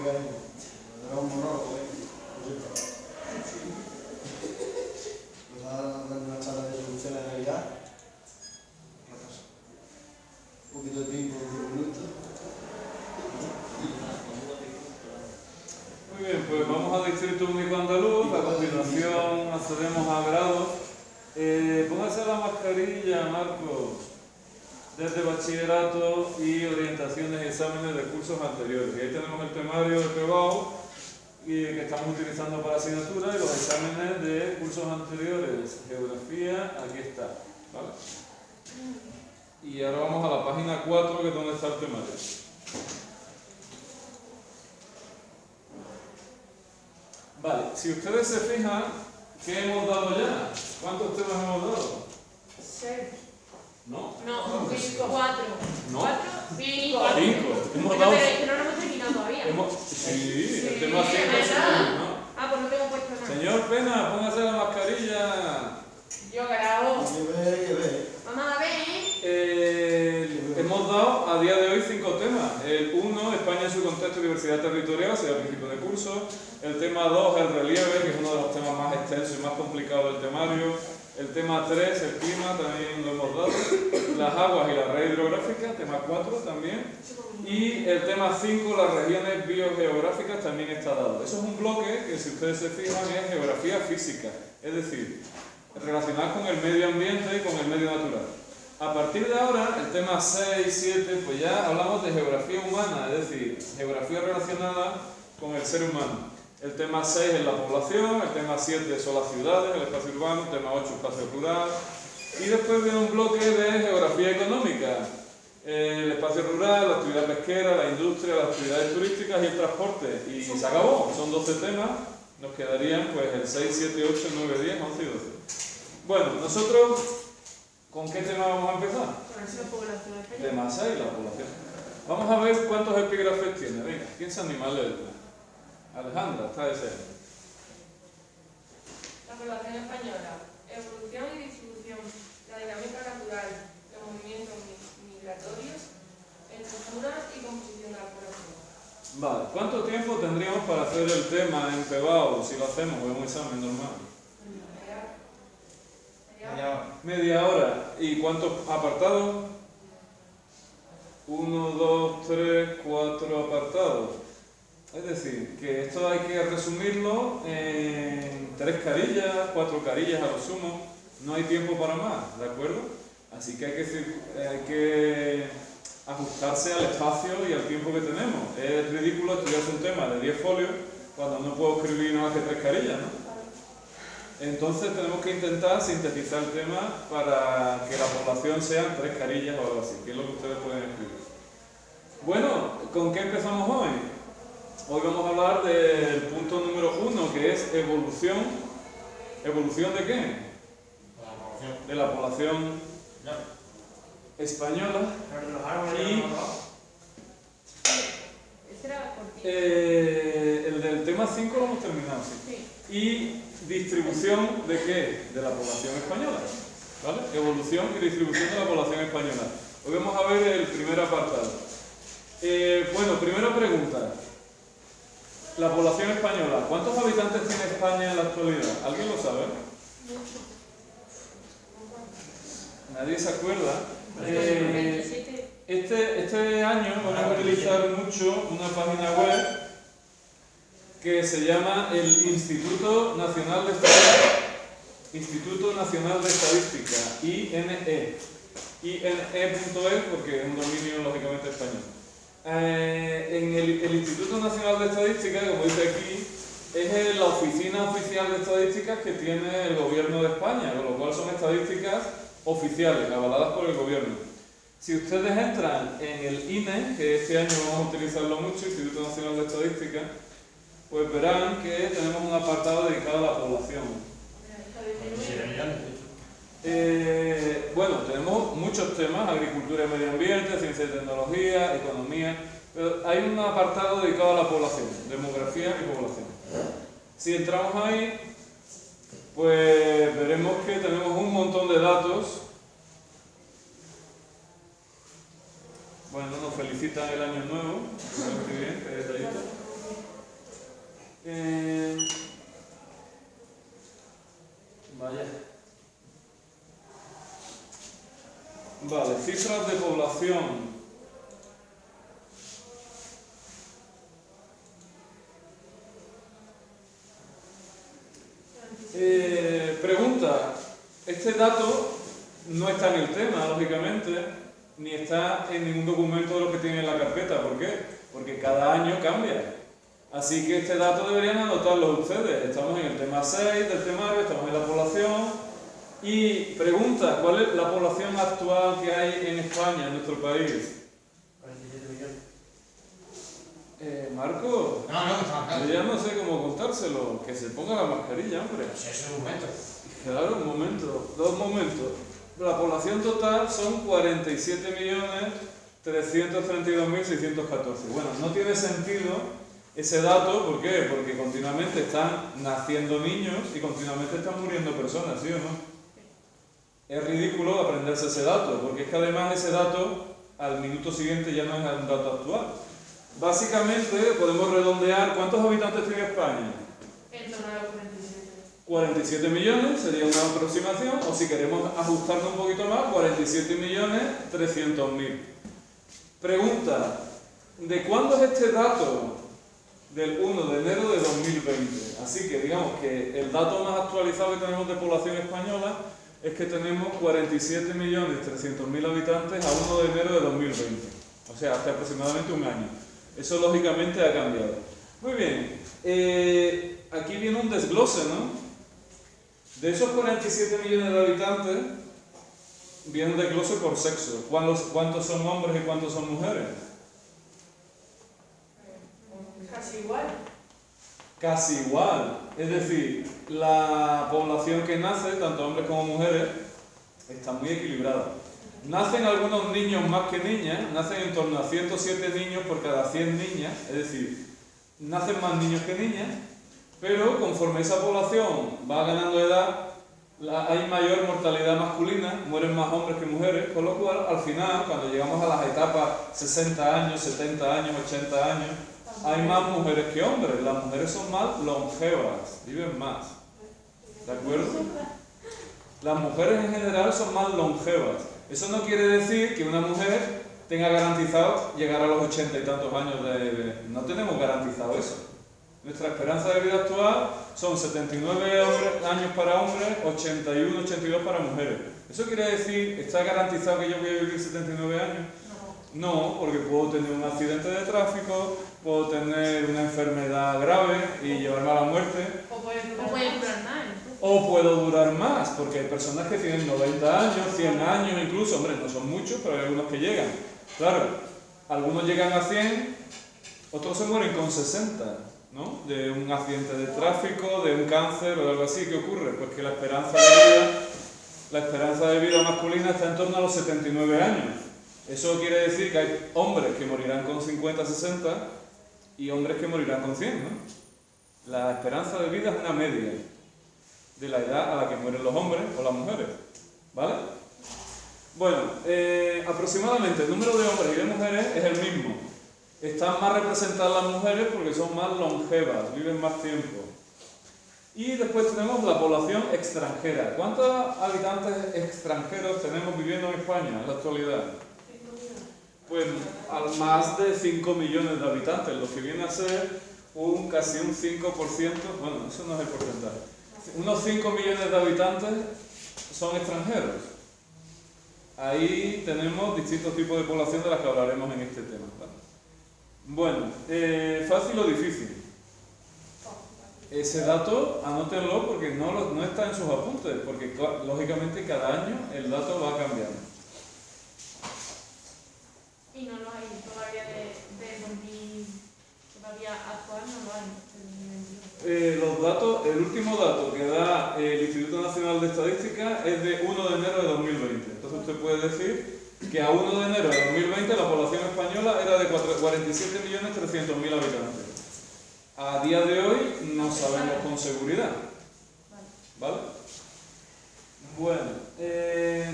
cariño. Era un monólogo, Nos va a dar una charla de solución de Navidad. Un poquito de tiempo, 10 minutos. Muy bien, pues vamos al Distrito Único Andaluz. A continuación accedemos a grados. Póngase la mascarilla, Marco, desde bachillerato y orientaciones y exámenes de cursos anteriores. Y ahí tenemos el temario de PEBAU que estamos utilizando para asignatura y los exámenes de cursos anteriores. Geografía, aquí está, ¿vale? Y ahora vamos a la página 4, que es donde está el temario. Vale, si ustedes se fijan, ¿qué hemos dado ya? ¿Cuántos temas hemos dado? 6. ¿No? No, 4. ¿No? 4, 5. 5. Hemos dado... Pero es que no lo hemos terminado todavía. Sí, el tema 5 ¿verdad? es el... ¿no? Ah, pues no tengo puesto nada. Señor Pena, póngase la mascarilla. Yo grabo. Lleve. Vamos a ver, Hemos dado a día de hoy 5 temas. El 1, España en su contexto y diversidad territorial, sería el principio de curso. El tema 2, el relieve, que es uno de los temas más extensos y más complicados del temario. El tema 3, el clima, también lo hemos dado. Las aguas y la red hidrográfica, tema 4 también. Y el tema 5, las regiones biogeográficas, también está dado. Eso es un bloque que, si ustedes se fijan, es geografía física, es decir, relacionado con el medio ambiente y con el medio natural. A partir de ahora, el tema 6, 7, pues ya hablamos de geografía humana, es decir, geografía relacionada con el ser humano. El tema 6 es la población, el tema 7 son las ciudades, el espacio urbano, el tema 8 espacio rural. Y después viene un bloque de geografía económica, el espacio rural, la actividad pesquera, la industria, las actividades turísticas y el transporte. Y se acabó, son 12 temas, nos quedarían pues el 6, 7, 8, 9, 10, 11 y 12. Bueno, nosotros, ¿con qué tema vamos a empezar? Con la población española. Tema 6, la población. Vamos a ver cuántos epígrafes tiene. Venga, ¿quién se anima a leerlo? Alejandra, está de ser. La población española, evolución y distribución, la dinámica natural, los movimientos migratorios, estructura y composición de la población. Vale, ¿cuánto tiempo tendríamos para hacer el tema en PEBAU si lo hacemos o en un examen normal? Media hora. ¿Y cuántos apartados? 1, 2, 3, 4 apartados. Es decir, que esto hay que resumirlo en 3 carillas, 4 carillas a lo sumo. No hay tiempo para más, ¿de acuerdo? Así que hay que ajustarse al espacio y al tiempo que tenemos. Es ridículo estudiarse un tema de 10 folios cuando no puedo escribir nada más que 3 carillas, ¿no? Entonces tenemos que intentar sintetizar el tema para que la población sean 3 carillas o algo así, que es lo que ustedes pueden escribir. Bueno, ¿con qué empezamos hoy? Hoy vamos a hablar del punto número 1, que es evolución. ¿Evolución de qué? De la población española. Y el del tema 5 lo hemos terminado, sí. Y distribución de qué? De la población española. ¿Vale? Evolución y distribución de la población española. Hoy vamos a ver el primer apartado. Bueno, primera pregunta. La población española. ¿Cuántos habitantes tiene España en la actualidad? ¿Alguien lo sabe? ¿Nadie se acuerda? Este año vamos a utilizar mucho una página web que se llama el Instituto Nacional de Estadística. Instituto Nacional de Estadística, INE. INE.es porque es un dominio lógicamente español. En el Instituto Nacional de Estadística, como dice aquí, es la oficina oficial de estadísticas que tiene el gobierno de España, con lo cual son estadísticas oficiales, avaladas por el gobierno. Si ustedes entran en el INE, que este año vamos a utilizarlo mucho, Instituto Nacional de Estadística, pues verán que tenemos un apartado dedicado a la población. Bueno, tenemos muchos temas, agricultura y medio ambiente, ciencia y tecnología, economía, pero hay un apartado dedicado a la población, demografía y población. Si entramos ahí, pues veremos que tenemos un montón de datos. Bueno, nos felicitan el año nuevo, muy bien, qué detallito. Vaya. Vale, cifras de población. Pregunta, este dato no está en el tema, lógicamente, ni está en ningún documento de lo que tiene en la carpeta. ¿Por qué? Porque cada año cambia. Así que este dato deberían anotarlo ustedes. Estamos en el tema 6 del temario, estamos en la población. Y pregunta, ¿cuál es la población actual que hay en España, en nuestro país? 47 millones. Marco, No, que estaba claro. yo ya no sé cómo contárselo. Que se ponga la mascarilla, hombre. Pues eso es un momento. Claro, un momento, dos momentos. La población total son 47.332.614. Bueno, no tiene sentido ese dato, ¿por qué? Porque continuamente están naciendo niños y continuamente están muriendo personas, ¿sí o no? Es ridículo aprenderse ese dato, porque es que además ese dato al minuto siguiente ya no es un dato actual. Básicamente podemos redondear, ¿cuántos habitantes tiene España? En torno a los 47. 47 millones sería una aproximación, o si queremos ajustarlo un poquito más, 47.300.000. Pregunta, ¿de cuándo es este dato? Del 1 de enero de 2020. Así que digamos que el dato más actualizado que tenemos de población española es que tenemos 47.300.000 habitantes a 1 de enero de 2020. O sea, hace aproximadamente un año. Eso lógicamente ha cambiado. Muy bien, aquí viene un desglose, ¿no? De esos 47 millones de habitantes, viene un desglose por sexo. ¿Cuántos son hombres y cuántos son mujeres? Casi igual. Casi igual. Es decir, la población que nace, tanto hombres como mujeres, está muy equilibrada. Nacen algunos niños más que niñas, nacen en torno a 107 niños por cada 100 niñas, es decir, nacen más niños que niñas, pero conforme esa población va ganando edad, hay mayor mortalidad masculina, mueren más hombres que mujeres, con lo cual al final, cuando llegamos a las etapas 60 años, 70 años, 80 años, hay más mujeres que hombres. Las mujeres son más longevas, viven más. ¿De acuerdo? Las mujeres en general son más longevas. Eso no quiere decir que una mujer tenga garantizado llegar a los 80 y tantos años de... No tenemos garantizado eso. Nuestra esperanza de vida actual son 79 años para hombres, 81, 82 para mujeres. ¿Eso quiere decir, está garantizado que yo voy a vivir 79 años? No, porque puedo tener un accidente de tráfico, puedo tener una enfermedad grave y llevarme a la muerte. O puede durar más. O puedo durar más, porque hay personas que tienen 90 años, 100 años incluso, hombre, no son muchos, pero hay algunos que llegan. Claro, algunos llegan a 100, otros se mueren con 60, ¿no? De un accidente de tráfico, de un cáncer o algo así. ¿Qué ocurre? Pues que la esperanza de vida masculina está en torno a los 79 años. Eso quiere decir que hay hombres que morirán con 50, 60 y hombres que morirán con 100, ¿no? La esperanza de vida es una media de la edad a la que mueren los hombres o las mujeres, ¿vale? Bueno, aproximadamente el número de hombres y de mujeres es el mismo. Están más representadas las mujeres porque son más longevas, viven más tiempo. Y después tenemos la población extranjera. ¿Cuántos habitantes extranjeros tenemos viviendo en España en la actualidad? Pues más de 5 millones de habitantes, lo que viene a ser casi un 5%, bueno, eso no es el porcentaje. Unos 5 millones de habitantes son extranjeros. Ahí tenemos distintos tipos de población de las que hablaremos en este tema, ¿vale? Bueno, ¿fácil o difícil? Ese dato, anótenlo porque no está en sus apuntes, porque lógicamente cada año el dato va cambiando. Y no lo hay todavía de 2000, todavía actual no lo hay. Los datos, el último dato que da el Instituto Nacional de Estadística es de 1 de enero de 2020. Entonces usted puede decir que a 1 de enero de 2020 la población española era de 47.300.000 habitantes. A día de hoy no sabemos con seguridad. ¿Vale? Bueno,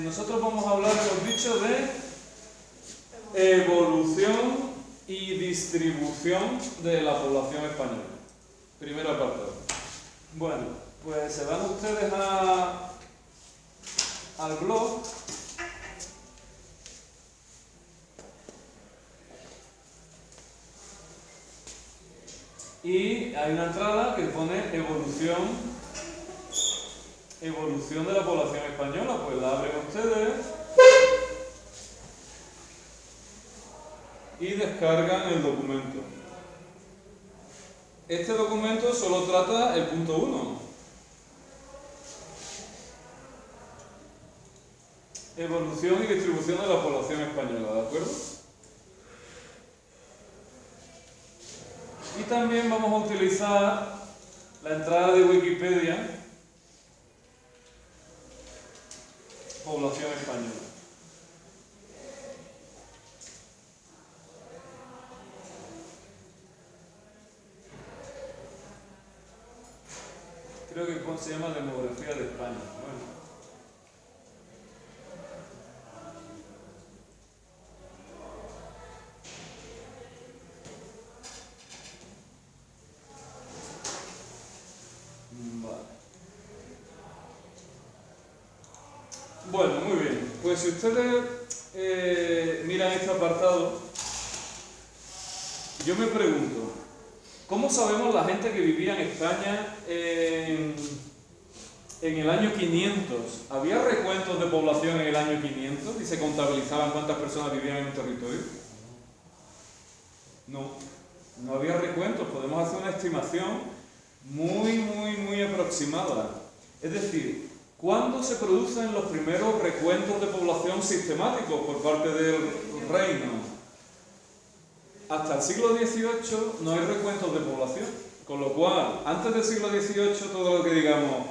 nosotros vamos a hablar, hemos dicho, de evolución y distribución de la población española. Primer apartado. Bueno, pues se van ustedes al blog. Y hay una entrada que pone evolución de la población española. Pues la abren ustedes y descargan el documento. Este documento solo trata el punto 1. Evolución y distribución de la población española, ¿de acuerdo? Y también vamos a utilizar la entrada de Wikipedia, población española. Creo que se llama Demografía de España. Bueno. Bueno, muy bien. Pues si ustedes miran este apartado, yo me pregunto, ¿cómo sabemos la gente que vivía en España en el año 500? ¿Había recuentos de población en el año 500 y se contabilizaban cuántas personas vivían en un territorio? No, no había recuentos. Podemos hacer una estimación muy aproximada. Es decir, ¿cuándo se producen los primeros recuentos de población sistemáticos por parte del reino? Hasta el siglo XVIII no hay recuentos de población, con lo cual, antes del siglo XVIII, todo lo que digamos,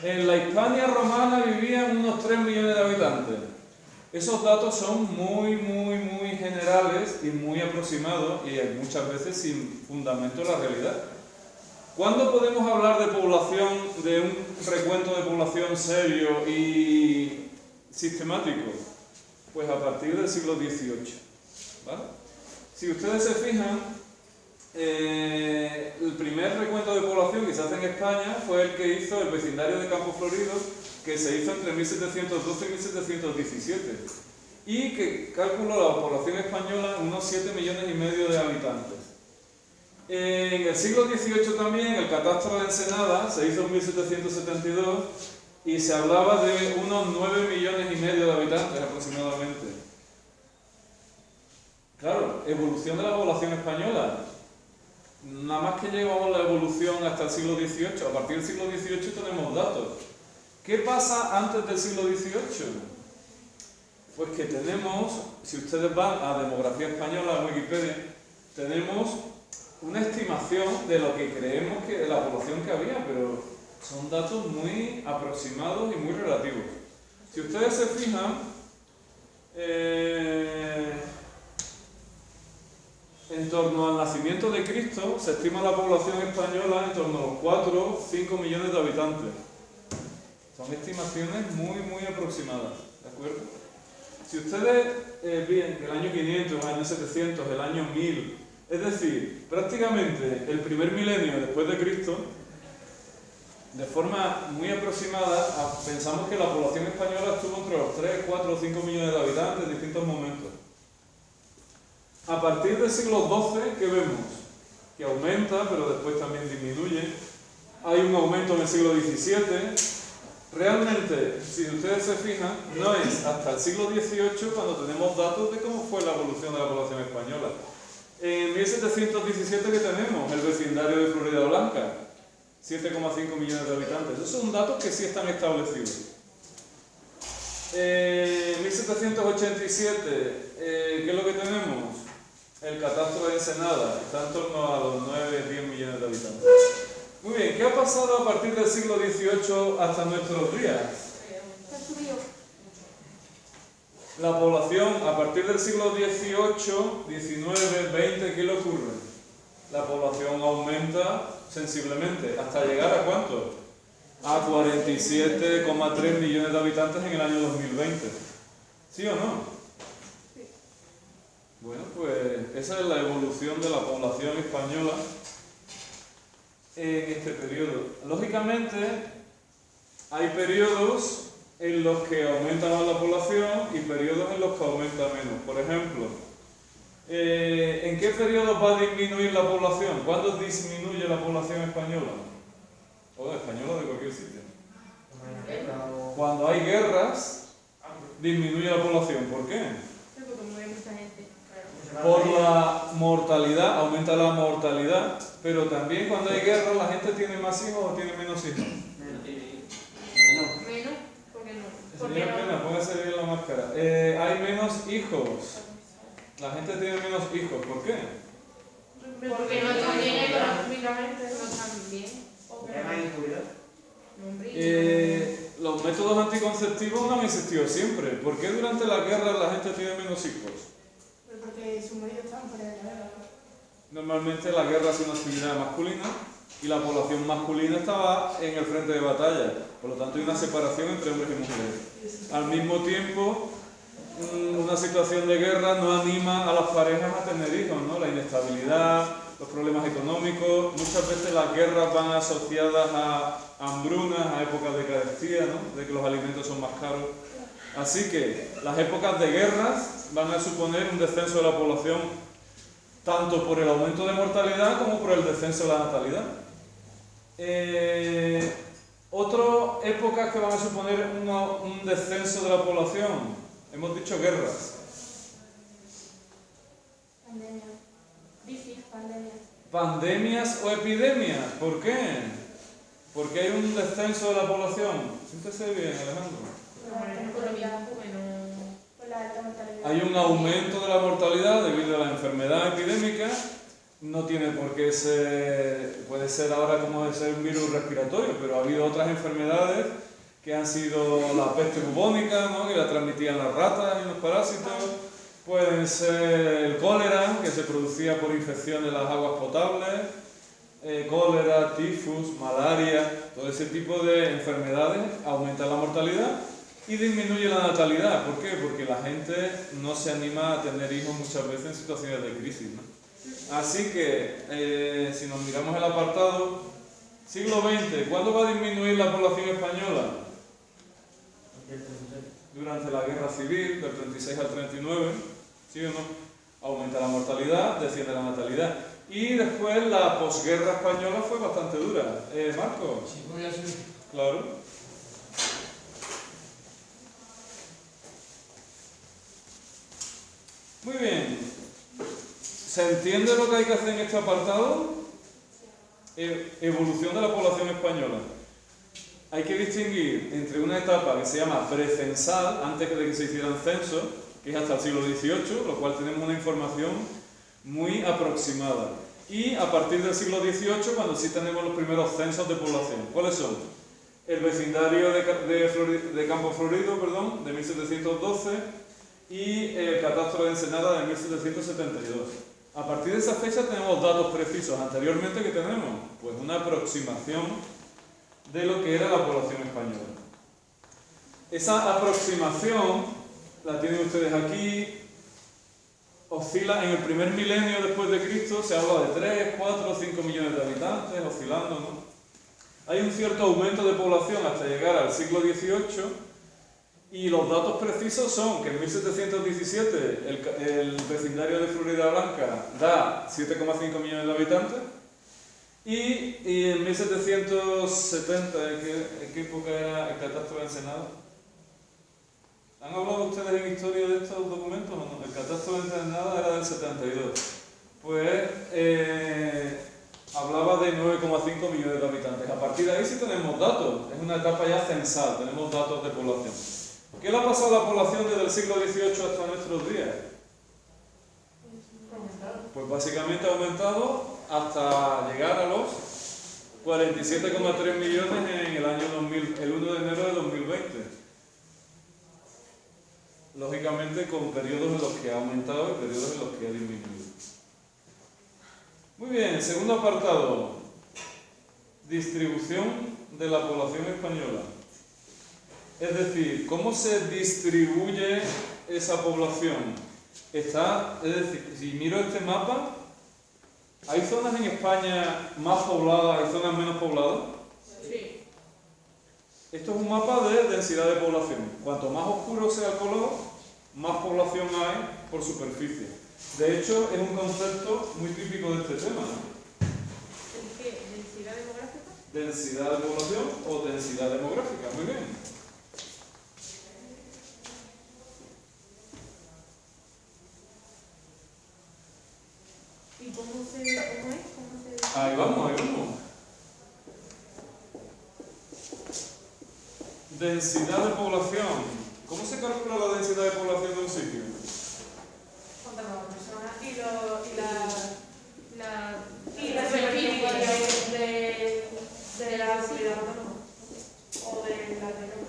en la Hispania romana vivían unos 3 millones de habitantes. Esos datos son muy generales y muy aproximados y muchas veces sin fundamento en la realidad. ¿Cuándo podemos hablar de población, de un recuento de población serio y sistemático? Pues a partir del siglo XVIII, ¿vale? Si ustedes se fijan, el primer recuento de población que se hace en España fue el que hizo el vecindario de Campo Florido, que se hizo entre 1712 y 1717, y que calculó la población española en unos 7,5 millones de habitantes. En el siglo XVIII también el catastro de Ensenada se hizo en 1772 y se hablaba de unos 9,5 millones de habitantes aproximadamente. Claro, evolución de la población española. Nada más que llevamos la evolución hasta el siglo XVIII. A partir del siglo XVIII tenemos datos. ¿Qué pasa antes del siglo XVIII? Pues que tenemos, si ustedes van a Demografía Española, a Wikipedia, tenemos una estimación de lo que creemos que de la población que había, pero son datos muy aproximados y muy relativos. Si ustedes se fijan, en torno al nacimiento de Cristo se estima la población española en torno a los 4 o 5 millones de habitantes. Son estimaciones muy aproximadas, ¿de acuerdo? Si ustedes ven el año 500, el año 700, el año 1000, es decir, prácticamente el primer milenio después de Cristo, de forma muy aproximada, pensamos que la población española estuvo entre los 3, 4 o 5 millones de habitantes en distintos momentos. A partir del siglo XII, ¿qué vemos? Que aumenta, pero después también disminuye. Hay un aumento en el siglo XVII. Realmente, si ustedes se fijan, no es hasta el siglo XVIII cuando tenemos datos de cómo fue la evolución de la población española. En 1717, ¿qué tenemos? El vecindario de Florida Blanca, 7,5 millones de habitantes. Esos son datos que sí están establecidos. En 1787, ¿qué es lo que tenemos? El catastro de Ensenada, está en torno a los 9-10 millones de habitantes. Muy bien, ¿qué ha pasado a partir del siglo XVIII hasta nuestros días? La población, a partir del siglo XVIII, XIX, XX, ¿qué le ocurre? La población aumenta sensiblemente, hasta llegar ¿a cuánto? A 47,3 millones de habitantes en el año 2020. ¿Sí o no? Bueno, pues esa es la evolución de la población española en este periodo. Lógicamente, hay periodos en los que aumenta más la población y periodos en los que aumenta menos. Por ejemplo, ¿en qué periodo va a disminuir la población? ¿Cuándo disminuye la población española? O española de cualquier sitio. Cuando hay guerras, disminuye la población. ¿Por qué? Porque muere mucha gente. Por la mortalidad, aumenta la mortalidad, pero también cuando hay guerra la gente tiene más hijos o tiene menos hijos. Menos, porque no. Señor Pena, póngase bien la máscara. Hay menos hijos. La gente tiene menos hijos. ¿Por qué? Porque no están bien económicamente, no están bien. Los métodos anticonceptivos no han existido siempre. ¿Por qué durante la guerra la gente tiene menos hijos? Porque sus maridos estaban fuera de la guerra. Normalmente la guerra es una actividad masculina y la población masculina estaba en el frente de batalla. Por lo tanto hay una separación entre hombres y mujeres. Al mismo tiempo, una situación de guerra no anima a las parejas a tener hijos, ¿no? La inestabilidad, los problemas económicos, muchas veces las guerras van asociadas a hambrunas, a épocas de carestía, ¿no? De que los alimentos son más caros. Así que las épocas de guerras van a suponer un descenso de la población tanto por el aumento de mortalidad como por el descenso de la natalidad. Otras épocas que van a suponer un descenso de la población, hemos dicho guerras. Pandemia. Crisis, pandemia. Pandemias o epidemias, ¿por qué? Porque hay un descenso de la población. Siéntese bien, Alejandro. Por la alta mortalidad. Hay un aumento de la mortalidad debido a la enfermedad epidémica. No tiene por qué ser, puede ser ahora como de ser un virus respiratorio, pero ha habido otras enfermedades que han sido la peste bubónica, ¿no? Que la transmitían las ratas y los parásitos. Pueden ser el cólera, que se producía por infección de las aguas potables, cólera, tifus, malaria, todo ese tipo de enfermedades aumentan la mortalidad y disminuye la natalidad. ¿Por qué? Porque la gente no se anima a tener hijos muchas veces en situaciones de crisis, ¿no? Así que, si nos miramos el apartado, siglo XX, ¿cuándo va a disminuir la población española? Durante la guerra civil, del 36 al 39, ¿sí o no? Aumenta la mortalidad, desciende la natalidad. Y después la posguerra española fue bastante dura. Marco. Sí, voy a hacer. Claro. Muy bien. ¿Se entiende lo que hay que hacer en este apartado? Evolución de la población española. Hay que distinguir entre una etapa que se llama precensal, antes de que se hicieran censos, que es hasta el siglo XVIII, lo cual tenemos una información muy aproximada. Y a partir del siglo XVIII, cuando sí tenemos los primeros censos de población. ¿Cuáles son? El vecindario de Campo Florido, perdón, de 1712, y el catastro de Ensenada de 1772. A partir de esa fecha tenemos datos precisos. Anteriormente, ¿qué tenemos? Pues una aproximación de lo que era la población española. Esa aproximación la tienen ustedes aquí. Oscila en el primer milenio después de Cristo, se habla de 3, 4, 5 millones de habitantes, oscilando, ¿no? Hay un cierto aumento de población hasta llegar al siglo XVIII y los datos precisos son que en 1717 el vecindario de Florida Blanca da 7,5 millones de habitantes y en 1770, ¿en qué época era el catastro de Ensenada? ¿Han hablado ustedes en historia de estos documentos o no? El catastro de Ensenada era del 72. Pues hablaba de 9,5 millones de habitantes. A partir de ahí sí tenemos datos. Es una etapa ya censal, tenemos datos de población. ¿Qué le ha pasado a la población desde el siglo XVIII hasta nuestros días? Pues básicamente ha aumentado hasta llegar a los 47,3 millones en el año 2000, el 1 de enero de 2020. Lógicamente con periodos en los que ha aumentado y periodos en los que ha disminuido. Muy bien, segundo apartado. Distribución de la población española. Es decir, ¿cómo se distribuye esa población? Es decir, si miro este mapa, ¿Hay zonas en España más pobladas y zonas menos pobladas? Sí. Esto es un mapa de densidad de población. Cuanto más oscuro sea el color, más población hay por superficie. De hecho, es un concepto muy típico de este tema, ¿no? ¿El qué? ¿Densidad demográfica? Densidad de población o densidad demográfica. Muy bien. ¿Y cómo es? ¿Cómo se...? Ahí vamos, ahí vamos. Densidad de población. ¿Cómo se calcula la densidad de población de un sitio? ¿Cuántas personas? Y la superficie de la ciudad autónoma o de la región.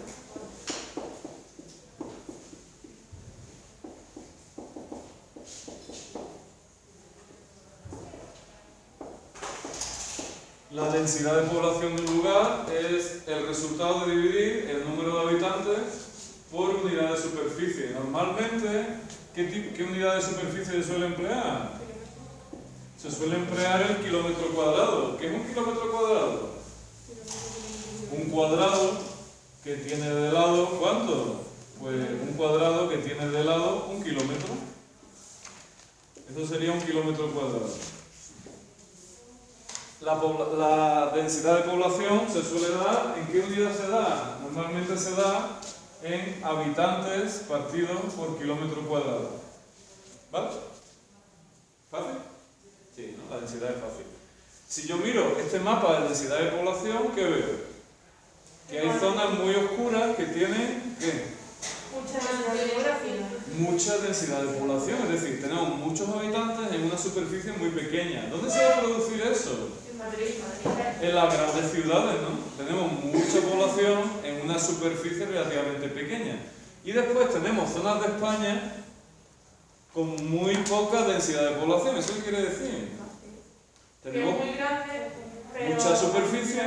La densidad de población de un lugar es el resultado de dividir el número de habitantes por unidad de superficie. Normalmente, ¿qué unidad de superficie se suele emplear? Se suele emplear el kilómetro cuadrado. ¿Qué es un kilómetro cuadrado? Un cuadrado que tiene de lado, ¿cuánto? Pues un cuadrado que tiene de lado 1 kilómetro. Eso sería 1 kilómetro cuadrado. La densidad de población se suele dar, ¿en qué unidad se da? Normalmente se da en habitantes partidos por kilómetro cuadrado. ¿Vale? ¿Fácil? Sí, ¿no? La densidad es fácil. Si yo miro este mapa de densidad de población, ¿qué veo? Que hay zonas muy oscuras que tienen, ¿qué? Mucha densidad de población, es decir, tenemos muchos habitantes en una superficie muy pequeña. ¿Dónde se va a producir eso? En Madrid. En las grandes ciudades, ¿no? Tenemos mucha población en una superficie relativamente pequeña. Y después tenemos zonas de España con muy poca densidad de población. ¿Eso qué quiere decir? Tenemos muy grande, pero mucha superficie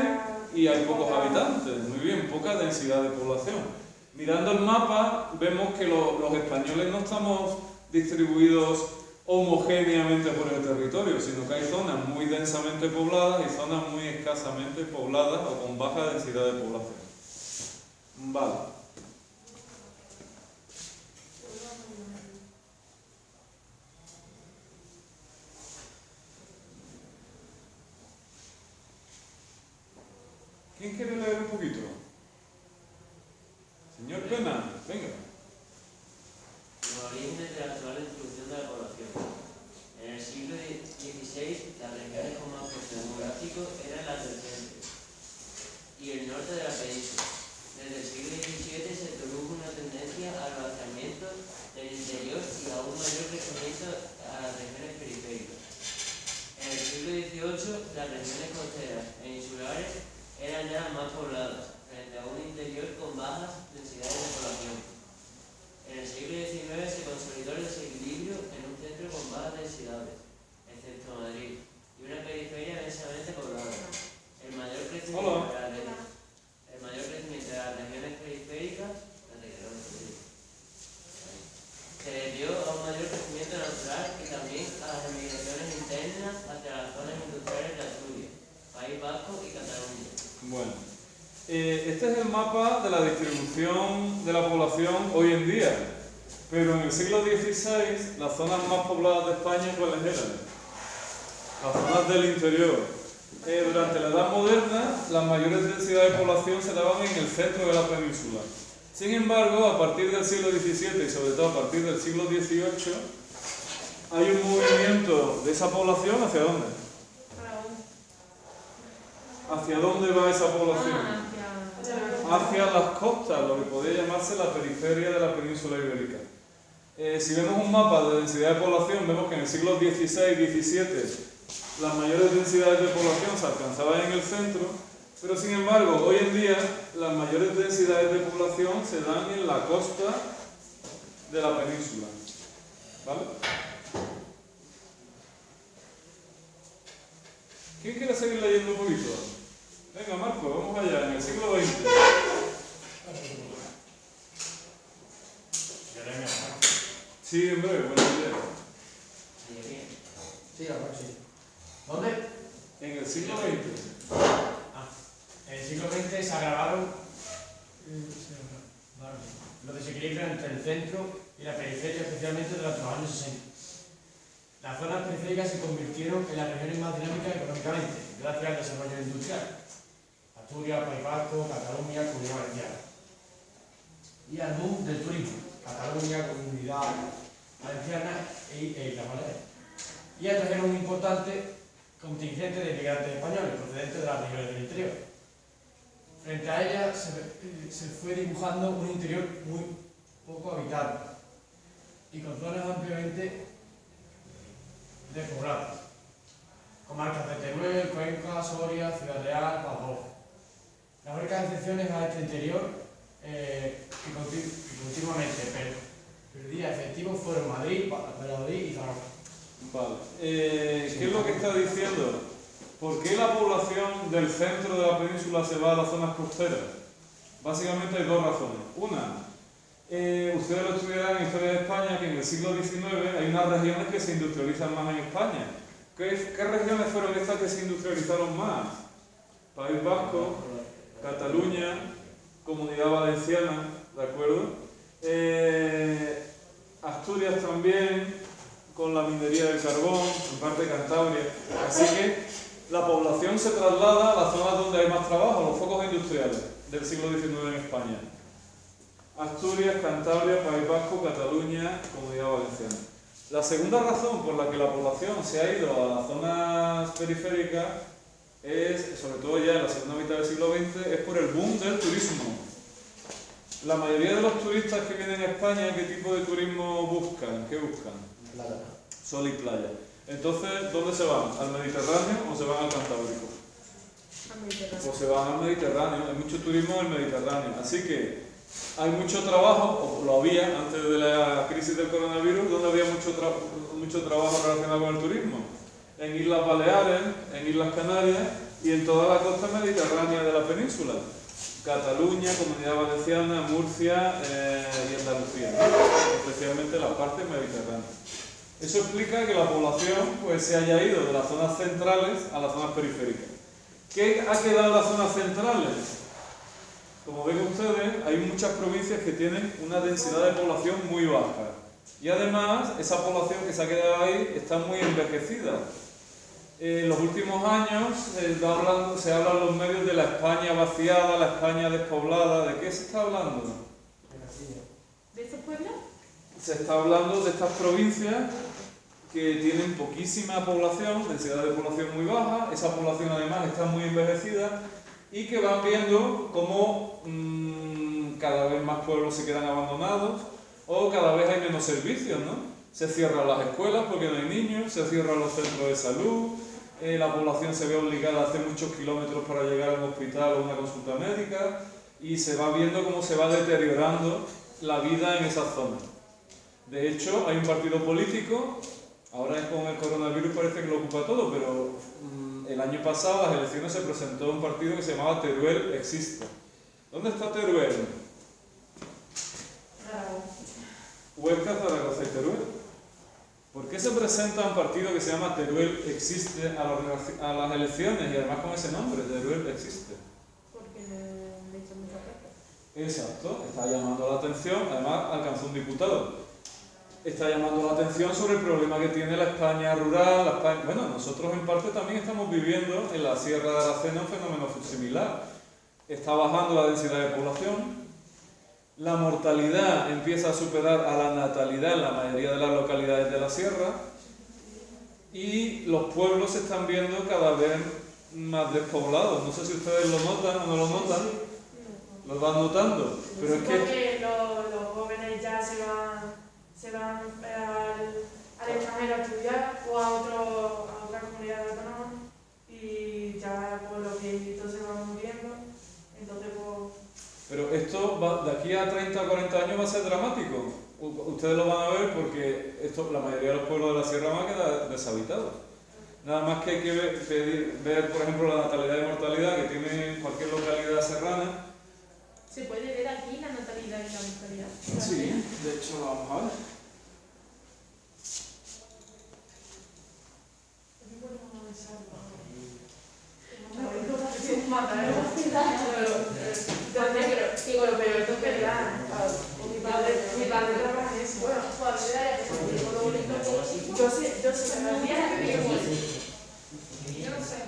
y hay pocos habitantes. Muy bien, poca densidad de población. Mirando el mapa, vemos que los españoles no estamos distribuidos homogéneamente por el territorio, sino que hay zonas muy densamente pobladas y zonas muy escasamente pobladas o con baja densidad de población. Vale. ¿Quién quiere leer un poquito? Señor Pena, venga. Los orígenes de la actual distribución de la población. En el siglo XVI, las regiones con más peso demográfico eran las del centro y el norte de la península. Desde el siglo XVII se produjo una tendencia al vaciamiento del interior y a un mayor crecimiento a las regiones periféricas. En el siglo XVIII, las regiones costeras e insulares eran ya las más pobladas, frente a un interior con bajas densidades de población. En el siglo XIX se consolidó el desequilibrio en un centro con bajas densidades, excepto Madrid, y una periferia densamente poblada. El mayor crecimiento de las regiones periféricas se debió a un mayor crecimiento natural y también a las emigraciones internas hacia las zonas industriales de Asturias, País Vasco y Cataluña. Bueno, este es el mapa de la distribución de la población hoy en día, pero en el siglo XVI las zonas más pobladas de España, ¿cuáles eran? Las zonas del interior. Durante la Edad Moderna, las mayores densidades de población se daban en el centro de la península. Sin embargo, a partir del siglo XVII y sobre todo a partir del siglo XVIII, hay un movimiento de esa población ¿hacia dónde? ¿Hacia dónde va esa población? Hacia las costas, lo que podría llamarse la periferia de la península ibérica. Si vemos un mapa de densidad de población, vemos que en el siglo XVI y XVII las mayores densidades de población se alcanzaban en el centro, pero sin embargo, hoy en día las mayores densidades de población se dan en la costa de la península. ¿Vale? ¿Quién quiere seguir leyendo un poquito? Venga, Marco, vamos allá, en el siglo XX. Sí, en breve, buena idea. Sí, ahora sí. siglo XX. En el siglo XX se agravaron los desequilibrios entre el centro y la periferia, especialmente durante los años 60. Las zonas periféricas se convirtieron en las regiones más dinámicas económicamente, gracias al desarrollo industrial. Asturias, País Vasco, Cataluña, Comunidad Valenciana. Y al boom del turismo, Cataluña, Comunidad Valenciana e Islas Baleares. Y atrajeron un importante contingente de inmigrantes españoles procedentes de las regiones del interior. Frente a ella se fue dibujando un interior muy poco habitado y con zonas ampliamente despobladas. Comarcas de Teruel, Cuenca, Soria, Ciudad Real, Badajoz. Las únicas excepciones a este interior que continuamente perdía efectivos fueron Madrid, Valladolid y Zaragoza. Vale. ¿Qué es lo que está diciendo? ¿Por qué la población del centro de la península se va a las zonas costeras? Básicamente hay dos razones. Una, ustedes lo estudiarán en Historia de España, que en el siglo XIX hay unas regiones que se industrializan más en España. ¿Qué regiones fueron estas que se industrializaron más? País Vasco, Cataluña, Comunidad Valenciana, ¿de acuerdo? Asturias también, con la minería del carbón, en parte Cantabria. Así que la población se traslada a las zonas donde hay más trabajo, los focos industriales del siglo XIX en España. Asturias, Cantabria, País Vasco, Cataluña, Comunidad Valenciana. La segunda razón por la que la población se ha ido a las zonas periféricas es, sobre todo ya en la segunda mitad del siglo XX, es por el boom del turismo. La mayoría de los turistas que vienen a España, ¿qué tipo de turismo buscan? ¿Qué buscan? Playa. Sol y playa. Entonces, ¿dónde se van? ¿Al Mediterráneo o se van al Cantábrico? Al Mediterráneo. Pues se van al Mediterráneo, hay mucho turismo en el Mediterráneo. Así que hay mucho trabajo, o lo había antes de la crisis del coronavirus, donde había mucho trabajo relacionado con el turismo. En Islas Baleares, en Islas Canarias y en toda la costa mediterránea de la península. Cataluña, Comunidad Valenciana, Murcia y Andalucía, ¿no? Especialmente la parte mediterránea. Eso explica que la población pues, se haya ido de las zonas centrales a las zonas periféricas. ¿Qué ha quedado en las zonas centrales? Como ven ustedes, hay muchas provincias que tienen una densidad de población muy baja. Y además, esa población que se ha quedado ahí está muy envejecida. En los últimos años se habla en los medios de la España vaciada, la España despoblada. ¿De qué se está hablando? ¿De estos pueblos? Se está hablando de estas provincias que tienen poquísima población, densidad de población muy baja, esa población además está muy envejecida y que van viendo cómo cada vez más pueblos se quedan abandonados o cada vez hay menos servicios, ¿no? Se cierran las escuelas porque no hay niños, se cierran los centros de salud, la población se ve obligada a hacer muchos kilómetros para llegar a un hospital o una consulta médica y se va viendo cómo se va deteriorando la vida en esas zonas. De hecho, hay un partido político, ahora con el coronavirus parece que lo ocupa todo, pero el año pasado, las elecciones, se presentó un partido que se llamaba Teruel Existe. ¿Dónde está Teruel? Huesca, Zaragoza y Teruel. ¿Por qué se presenta un partido que se llama Teruel Existe a las elecciones y además con ese nombre, Teruel Existe? Porque le echan mucha plata. Exacto, está llamando la atención, además alcanzó un diputado. Está llamando la atención sobre el problema que tiene la España rural, bueno, nosotros en parte también estamos viviendo en la Sierra de Aracena un fenómeno similar. Está bajando la densidad de población, la mortalidad empieza a superar a la natalidad en la mayoría de las localidades de la sierra y los pueblos se están viendo cada vez más despoblados. No sé si ustedes lo notan o no lo notan, lo van notando, pero es que... Porque los jóvenes ya se van al extranjero a estudiar o a otra comunidad autónoma y ya pues, los viejitos se van muriendo, entonces pues... Pero esto de aquí a 30 o 40 años va a ser dramático. Ustedes lo van a ver porque la mayoría de los pueblos de la sierra van a quedar deshabitados. Nada más que hay que ver, por ejemplo, la natalidad y mortalidad que tiene cualquier localidad serrana. ¿Se puede ver aquí la natalidad y la mortalidad? Sí, de hecho lo vamos a ver. se perdía el tiempo. Yo no sé.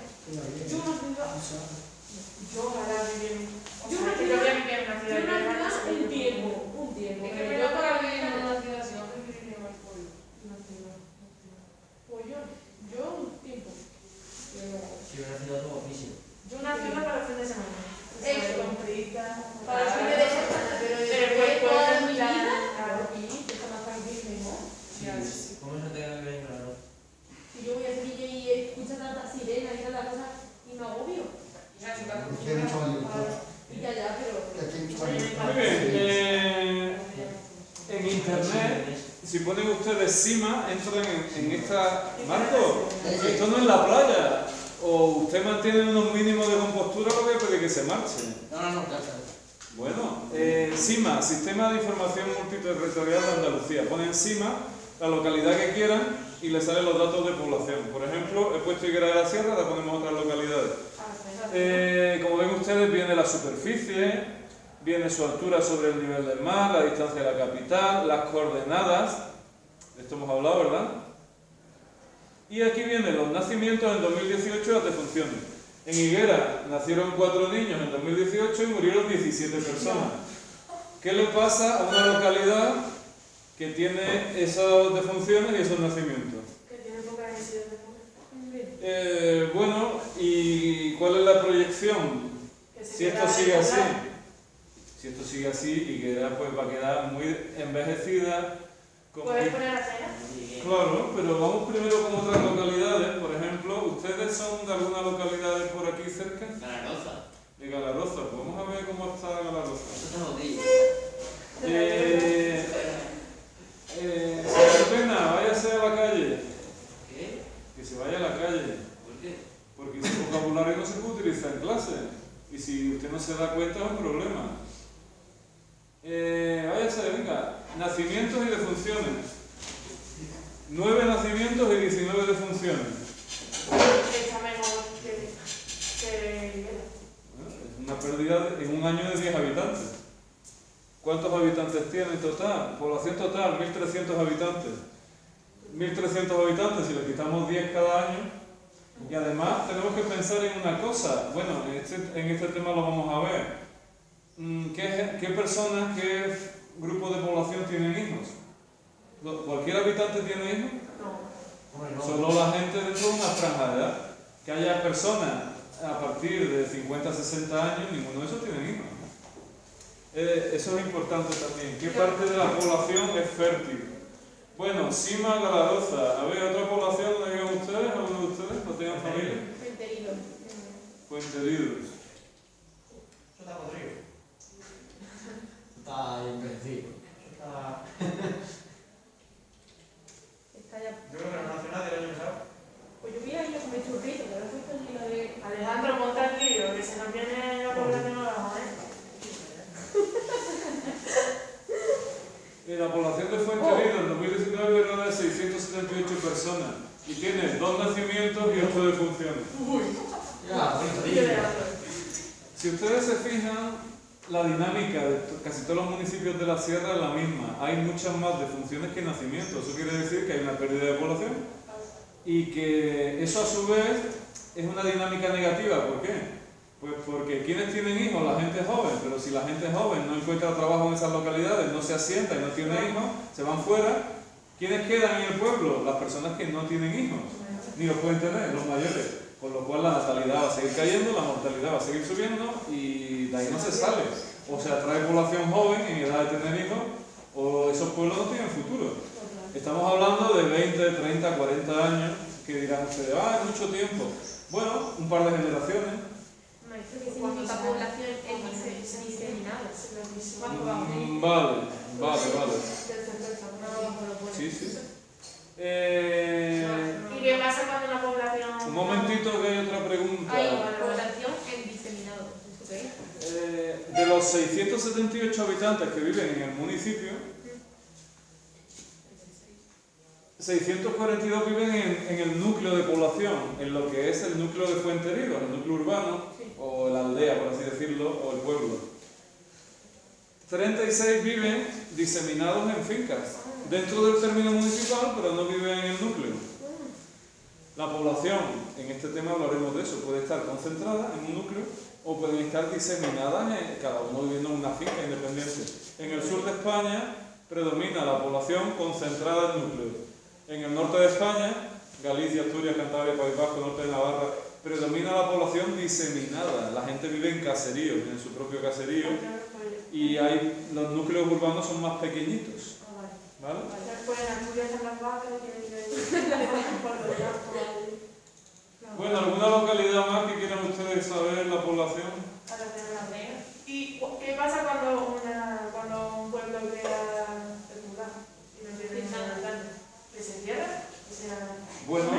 Yo no ciudad. Yo ojalá vivir. Yo Yo una quería ciudad- vivir en una Yo ciudad. una ciudad, un tiempo. Es que Pero yo para para vivir en una ciudad, si no preferiría más pueblo. una ciudad. Pues yo un tiempo. Si una ciudad guapísima. Yo una ciudad para el fin de semana. Eso. Compritas. Para el fin de semana, pero Pero después pues, toda pues, mi la- vida, claro. aquí, está más tranquilo, ¿no? Ya, sí. ¿Cómo se te va bien claro? Si yo voy a Sevilla y escucho tanta sirena y tanta cosa y me agobio. Ya, si vas Aquí hay mucho más libertad. Y ya, pero... Que aquí hay mucho más Muy libertad. bien, en internet, si ponen ustedes Sima, entran en esta... Marco, esto no es la playa. O usted mantiene unos mínimos de compostura o que puede que se marche. No, claro. Bueno, SIMA, Sistema de Información Multiterritorial de Andalucía. Ponen SIMA, la localidad que quieran y les salen los datos de población. Por ejemplo, he puesto Higuera de la Sierra, ahora ponemos otras localidades. Como ven ustedes, viene la superficie, viene su altura sobre el nivel del mar, la distancia de la capital, las coordenadas, de esto hemos hablado, ¿verdad? Y aquí vienen los nacimientos en 2018 y las defunciones. En Higuera nacieron 4 niños en 2018 y murieron 17 personas. ¿Qué le pasa a una localidad que tiene esas defunciones y esos nacimientos? Que tiene poca necesidad de Bueno, ¿y cuál es la proyección? que se Si esto queda sigue en así, la- si esto sigue así, Higuera pues va a quedar muy envejecida. Como ¿Puedes poner la cena? Claro, pero vamos primero con otras localidades. Por ejemplo, ¿ustedes son de alguna localidad por aquí cerca? Ganaroza. De Galaroza. Pues vamos a ver cómo está Galaroza. Eso está jodido. Señor Pena, váyase a la calle. ¿Qué? Que se vaya a la calle. ¿Por qué? Porque ese vocabulario no se puede utilizar en clase. Y si usted no se da cuenta es un problema. Váyase, venga. Nacimientos y defunciones. 9 nacimientos y 19 defunciones. Está mejor que Higuera. Es una pérdida en un año de 10 habitantes. ¿Cuántos habitantes tiene en total? Población total, 1.300 habitantes. 1.300 habitantes, si le quitamos 10 cada año. Y además tenemos que pensar en una cosa. Bueno, en este tema lo vamos a ver. ¿Qué personas, qué grupo de población tienen hijos? ¿Cualquier habitante tiene hijos? No. Solo la gente dentro de una franja de edad. Que haya personas a partir de 50 a 60 años, ninguno de esos tiene hijos. Eso es importante también. ¿Qué parte de la población es fértil? Bueno, Sima, Galaroza. A ver, ¿otra población donde viven ustedes? ¿Alguno de ustedes no tengan familia? Enterido. Fuenteridos. Eso está podrido. Está envejecido. Eso está... Está ya... Yo creo que la nacional del año pasado. Pues yo voy a ir a comer churrito, pero estoy perdida de... Alejandro, monta el lío, que se nos viene la población abajo, ¿eh? La población de Fuenterido en 2019 era de 678 personas y tiene 2 nacimientos y 8 defunciones. Ya, Lío de Alejandro. Si ustedes se fijan, la dinámica de casi todos los municipios de la sierra es la misma. Hay muchas más defunciones que nacimientos. Eso quiere decir que hay una pérdida de población y que eso a su vez es una dinámica negativa. ¿Por qué? Pues porque quienes tienen hijos, la gente joven, pero si la gente joven no encuentra trabajo en esas localidades, no se asienta y no tiene hijos, se van fuera. ¿Quiénes quedan en el pueblo? Las personas que no tienen hijos, ni los pueden tener, los mayores. Con lo cual la natalidad va a seguir cayendo, la mortalidad va a seguir subiendo y de ahí no se sale. O se atrae población joven en edad de tener hijos, o esos pueblos no tienen futuro. Estamos hablando de 20, 30, 40 años, que dirán ustedes, es mucho tiempo. Bueno, un par de generaciones. Maestro, ¿qué significa población en diseminado? Vale. Sí. ¿Y qué pasa cuando una población... Un momentito que hay otra pregunta. Hay población en diseminado. ¿Esto qué es? De los 678 habitantes que viven en el municipio, 642 viven en el núcleo de población, en lo que es el núcleo de Fuenterido, el núcleo urbano, o la aldea, por así decirlo, o el pueblo. 36 viven diseminados en fincas, dentro del término municipal, pero no viven en el núcleo. población, en este tema hablaremos de eso, puede estar concentrada en un núcleo o pueden estar diseminadas, cada uno viviendo en una finca independiente. En el sur de España predomina la población concentrada en núcleos. En el norte de España, Galicia, Asturias, Cantabria, País Vasco, norte de Navarra, predomina la población diseminada. La gente vive en caseríos, en su propio caserío, y los núcleos urbanos son más pequeñitos. ¿Vale? Después en Asturias están las vacas, tienen que por los llanos, Bueno, ¿alguna localidad más que quieran ustedes saber la población? ¿Y qué pasa cuando un pueblo crea el mural y no tiene nada? ¿Que se cierra? Bueno,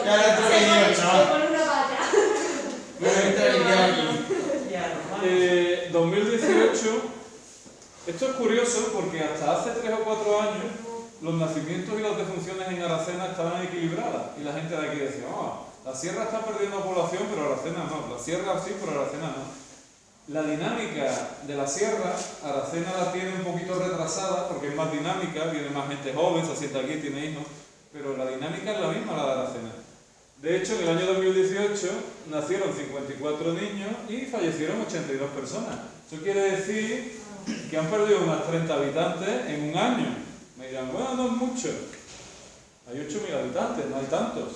Ya lo otro vídeo, chaval. Se pone una valla. No entra el vídeo aquí. 2018, esto es curioso porque hasta hace 3 o 4 años los nacimientos y las defunciones en Aracena estaban equilibradas y la gente de aquí decía, la sierra está perdiendo población pero Aracena no, la sierra sí pero Aracena no. La dinámica de la sierra, Aracena la tiene un poquito retrasada porque es más dinámica, viene más gente joven, se asienta aquí, tiene hijos, pero la dinámica es la misma la de Aracena. De hecho, en el año 2018 nacieron 54 niños y fallecieron 82 personas. Eso quiere decir que han perdido unas 30 habitantes en un año. Me dirán, bueno, no es mucho. Hay 8.000 habitantes, no hay tantos.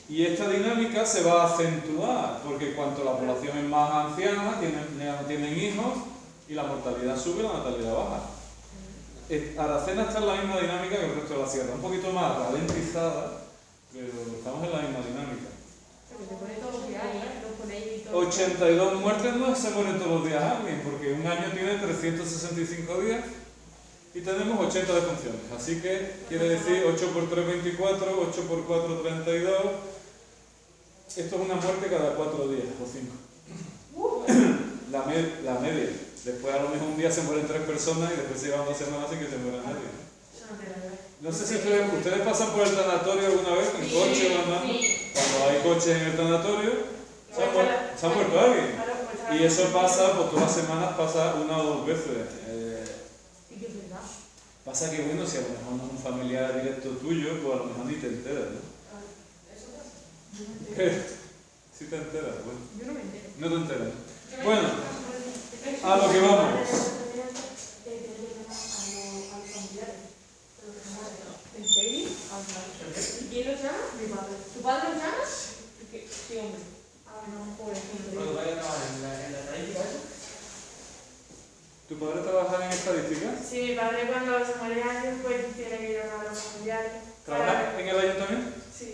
Y esta dinámica se va a acentuar, porque cuanto la población es más anciana, tienen hijos, y la mortalidad sube, la natalidad baja. Aracena está en la misma dinámica que el resto de la sierra, un poquito más ralentizada, pero estamos en la misma dinámica. Pero te pone todos los días, los ponéis y todo. 82 muertes no se mueren todos los días alguien, porque un año tiene 365 días y tenemos 80 defunciones. Así que quiere decir 8 por 3, 24, 8 por 4, 32. Esto es una muerte cada 4 días o 5. La media. Después a lo mejor un día se mueren 3 personas y después se llevan 2 semanas sin que se muera nadie. No sé si ustedes pasan por el tanatorio alguna vez, en coche o andando. Cuando hay coches en el tanatorio, se ha muerto alguien. Y eso pasa, pues todas las semanas pasa 1 o 2 veces. Sí que es verdad. Pasa que bueno, si a lo mejor no es un familiar directo tuyo, pues a lo mejor ni te enteras, ¿no? Si te enteras, bueno. Yo no me entero. No te enteras. Bueno, a lo que vamos. ¿En serio? ¿Y quién los llama? Mi padre. ¿Tu padre los llama? Sí, hombre. No, Cuando vaya a trabajar en la estadística, ¿eso? ¿Tu padre trabaja en estadística? sí, mi padre cuando se muere alguien, pues tiene que llamar a los familiares. ¿Trabaja en el ayuntamiento? Sí.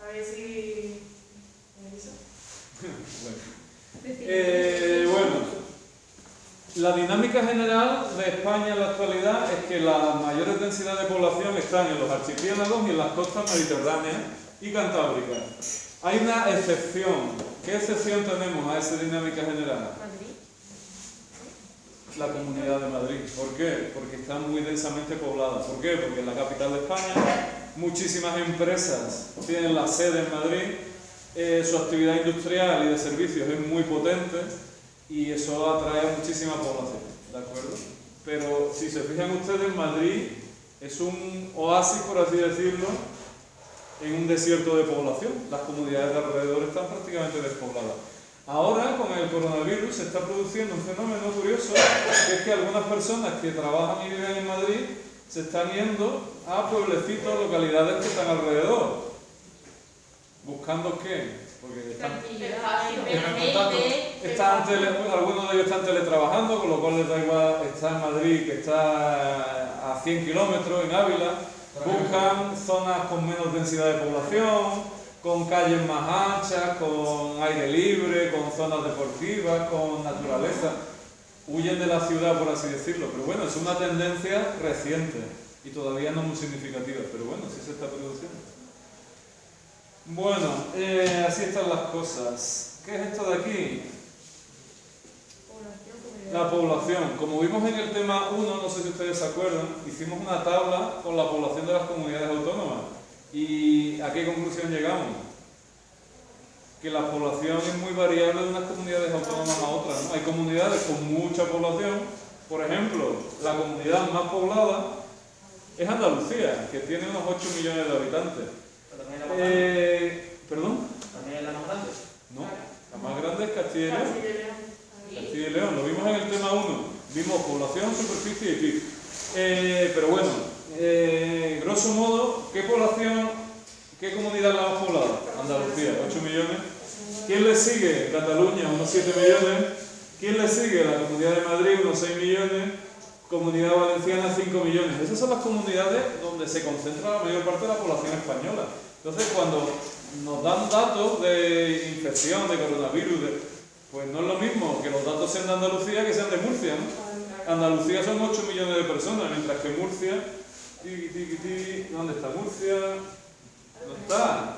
A ver si... Eso. Bueno, la dinámica general de España en la actualidad es que la mayor densidad de población están en los archipiélagos y en las costas mediterráneas y cantábricas. Hay una excepción. ¿Qué excepción tenemos a esa dinámica general? Madrid. La Comunidad de Madrid. ¿Por qué? Porque está muy densamente poblada. ¿Por qué? Porque es la capital de España, muchísimas empresas tienen la sede en Madrid, su actividad industrial y de servicios es muy potente y eso atrae a muchísima población, ¿de acuerdo? Pero si se fijan ustedes, Madrid es un oasis, por así decirlo, en un desierto de población. Las comunidades de alrededor están prácticamente despobladas. Ahora, con el coronavirus, se está produciendo un fenómeno curioso, que es que algunas personas que trabajan y viven en Madrid se están yendo a pueblecitos, localidades que están alrededor. ¿Buscando qué? Porque algunos de ellos están teletrabajando, con lo cual les da igual estar en Madrid, que está a 100 kilómetros en Ávila. Buscan zonas con menos densidad de población, con calles más anchas, con aire libre, con zonas deportivas, con naturaleza. Huyen de la ciudad, por así decirlo, pero bueno, es una tendencia reciente y todavía no muy significativa, pero bueno, sí se está produciendo. Bueno, así están las cosas. ¿Qué es esto de aquí? La población. Como vimos en el tema 1, no sé si ustedes se acuerdan, hicimos una tabla con la población de las comunidades autónomas. ¿Y a qué conclusión llegamos? Que la población es muy variable de unas comunidades autónomas a otras, ¿no? Hay comunidades con mucha población, por ejemplo, la comunidad más poblada es Andalucía, que tiene unos 8 millones de habitantes. Pero también es la más grande. ¿Perdón? También es la más grande. No, la más grande es Castilla y León. Castilla y León. Castilla y León, lo vimos en el tema 1. Vimos población, superficie y PIB. Pero bueno, grosso modo, ¿qué población, qué comunidad la más poblada? Andalucía, 8 millones. ¿Quién le sigue? Cataluña, unos 7 millones. ¿Quién le sigue? La Comunidad de Madrid, unos 6 millones. Comunidad Valenciana, 5 millones. Esas son las comunidades donde se concentra la mayor parte de la población española. Entonces, cuando nos dan datos de infección, de coronavirus, pues no es lo mismo que los datos sean de Andalucía que sean de Murcia, ¿no? Andalucía son 8 millones de personas, mientras que Murcia... ¿Dónde está Murcia? No está.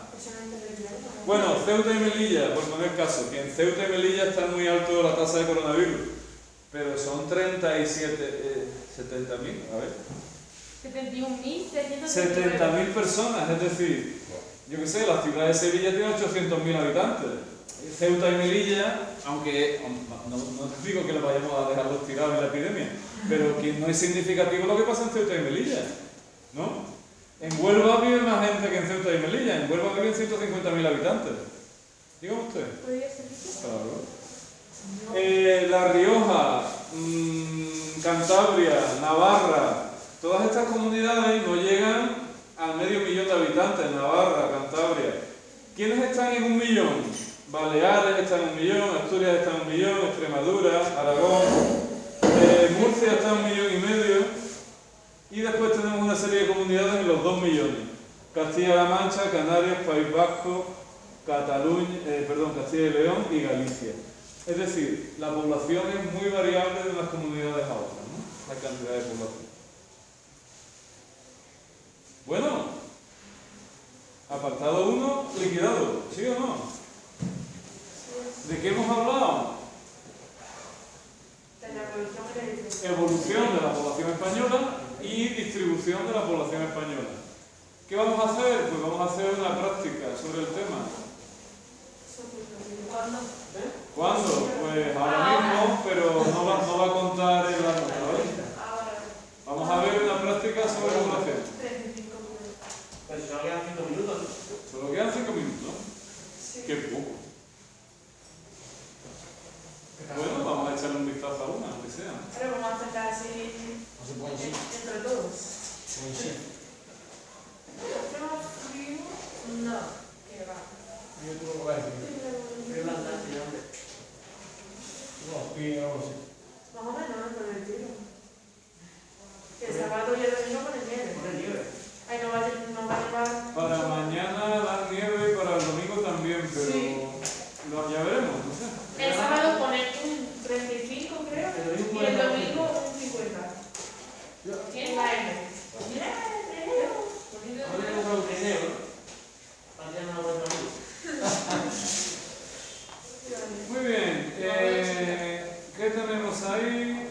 Bueno, Ceuta y Melilla, por poner caso, que en Ceuta y Melilla está muy alto la tasa de coronavirus, pero son 70.000, a ver. 71.679. 70.000 personas, es decir, yo qué sé, la ciudad de Sevilla tiene 800.000 habitantes. Ceuta y Melilla, aunque no digo que lo vayamos a dejarlos tirados en la epidemia, pero que no es significativo lo que pasa en Ceuta y Melilla, ¿no? En Huelva vive más gente que en Ceuta y Melilla, en Huelva viven 150.000 habitantes. Dígame usted. ¿Podría ser eso? Claro. La Rioja, Cantabria, Navarra, todas estas comunidades no llegan al medio millón de habitantes. Navarra, Cantabria. ¿Quiénes están en 1 millón? Baleares están en 1 millón, Asturias está en 1 millón, Extremadura, Aragón, Murcia está en 1,5 millones. Y después tenemos una serie de comunidades en los 2 millones. Castilla-La Mancha, Canarias, País Vasco, Castilla y León y Galicia. Es decir, la población es muy variable de unas comunidades a otras, ¿no? La cantidad de población. Bueno, apartado 1, liquidado, ¿sí o no? ¿De qué hemos hablado? De la evolución y la distribución. Evolución de la población española y distribución de la población española. ¿Qué vamos a hacer? Pues vamos a hacer una práctica sobre el tema. ¿Cuándo? ¿Cuándo? Pues ahora mismo, pero no va a contar en la nota, ¿vale? Ahora. Vamos a ver una práctica sobre población. 35 minutos. Pues solo quedan 5 minutos. Solo quedan 5 minutos. Sí. Qué poco. Bueno, vamos a echarle un vistazo a una, aunque sea. Ahora vamos a intentar así No se puede decir. entre todos. Puede ser. ¿Hacemos frío? No. Que va. Yo tengo que ver. Pero bastante, hombre. No, pide algo así. Más o menos, ¿no? Por el tiro. Que el sábado y el domingo ponen nieve. Pone nieve. Ahí no va a llevar. Para mañana dar nieve y para el domingo también, pero Sí. ya veremos, no sé. El sábado ponen un 35, creo, y el domingo un 50. ¿Quién va a ir? No tenemos un trineo, ¿no? Paseando a vuestra luz. Muy bien, ¿qué tenemos ahí?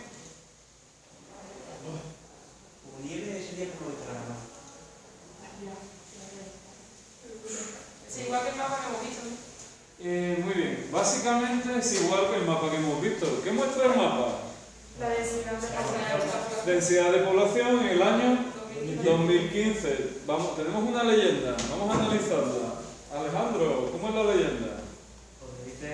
Como nieve sería como extraño. Es igual que el mapa que hemos visto, ¿no? Muy bien, básicamente es igual que el mapa que hemos visto. ¿Qué muestra el mapa? La densidad de población. Densidad de población en el año 2015. Tenemos una leyenda, vamos a analizarla. Alejandro, ¿cómo es la leyenda? Porque dice,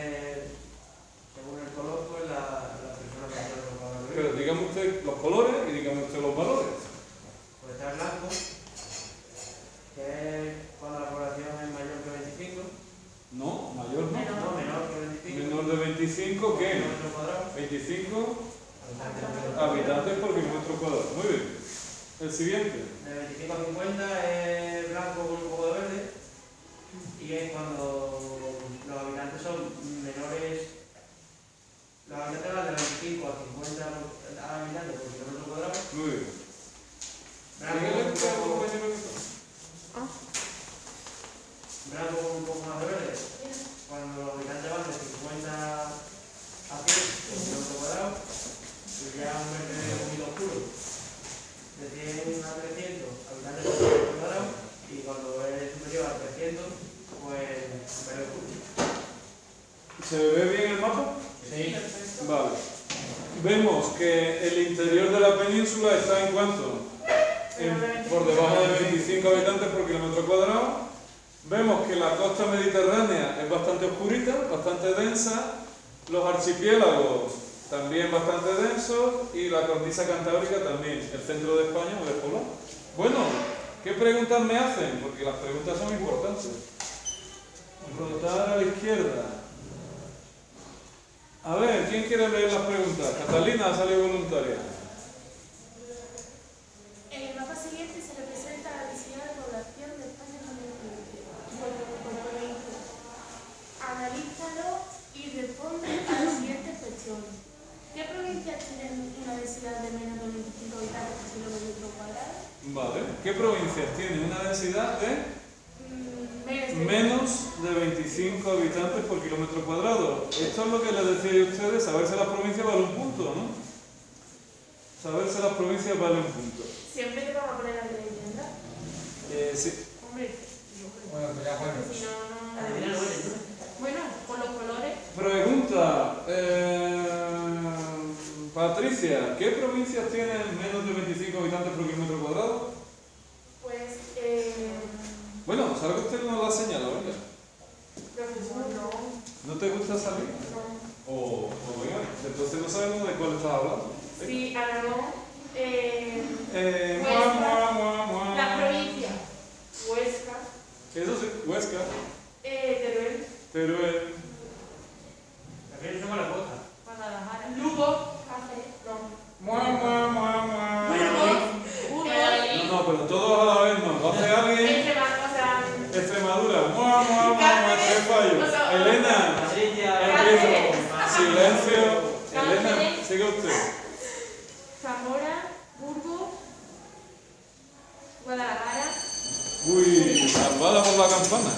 según el color, pues la persona que está los valores. Pero dígame usted los colores y dígame usted los valores. Pues está el blanco, que es cuando la población es mayor que 25. No, mayor no. No, menor que 25. Menor de 25, ¿qué? Kilómetros cuadrados. 25 Habitantes. habitantes por kilómetro cuadrado. Muy bien. El siguiente. De 25 a 50 es blanco con un poco de verde. Y es cuando los habitantes son menores. Los habitantes van de 25 a 50 habitantes por kilómetro cuadrado. Muy bien. Blanco Dígale con un usted al poco, compañero que está. blanco con un poco más de verde. Cuando los habitantes van de 50 a 100 por kilómetro cuadrado. Y ya un verde un poquito oscuro. De 100 a 300 habitantes por kilómetro cuadrado. Y cuando es superior a 300, pues un verde oscuro. ¿Se ve bien el mapa? Sí. Vale. Vemos que el interior de la península está en cuánto? por debajo de 25 habitantes por kilómetro cuadrado. Vemos que la costa mediterránea es bastante oscurita, bastante densa, los archipiélagos también bastante densos y la cornisa cantábrica también, el centro de España muy despoblado. Bueno, ¿qué preguntas me hacen? Porque las preguntas son importantes. Rotar a la izquierda. A ver, ¿quién quiere leer las preguntas? Catalina ha salido voluntaria. En el mapa siguiente se representa la densidad de población de España por provincia. Analízalo y responde a las siguientes cuestiones. ¿Qué provincias tienen una densidad de menos de 25 habitantes por kilómetro cuadrado? Vale. ¿Qué provincias tienen una densidad de menos de 25 habitantes por kilómetro cuadrado? Esto es lo que les decía yo a ustedes, saberse las provincias vale un punto, ¿no? Saberse las provincias vale un punto. Siempre te vamos a poner la leyenda. Sí. Hombre, Bueno, pues ya bueno. si no, no. Adivina lo eres, ¿no? Bueno, con los colores. Pregunta. Patricia, ¿qué provincias tienen menos de 25 habitantes por kilómetro cuadrado? Pues, Bueno, ¿sabe que usted no lo ha señalado, venga? profesor, no. ¿No te gusta salir? O venga, entonces no sabemos de cuál estás hablando. Sí, Aragón, Mua. la provincia, Huesca, Eso sí, Huesca, Teruel, Teruel. También somos la costa. Guadalajara, Lugo, Cáceres. Mua. Burgos, No, pero todos a la vez no. ¿Lo hace alguien? Extremadura. Mua. Tres fallos. O sea, Elena, Madrid ya. empiezo. Silencio. Cáceres. Elena, sigue usted. Zamora, Burgos, Guadalajara. Uy, salvada por la campana.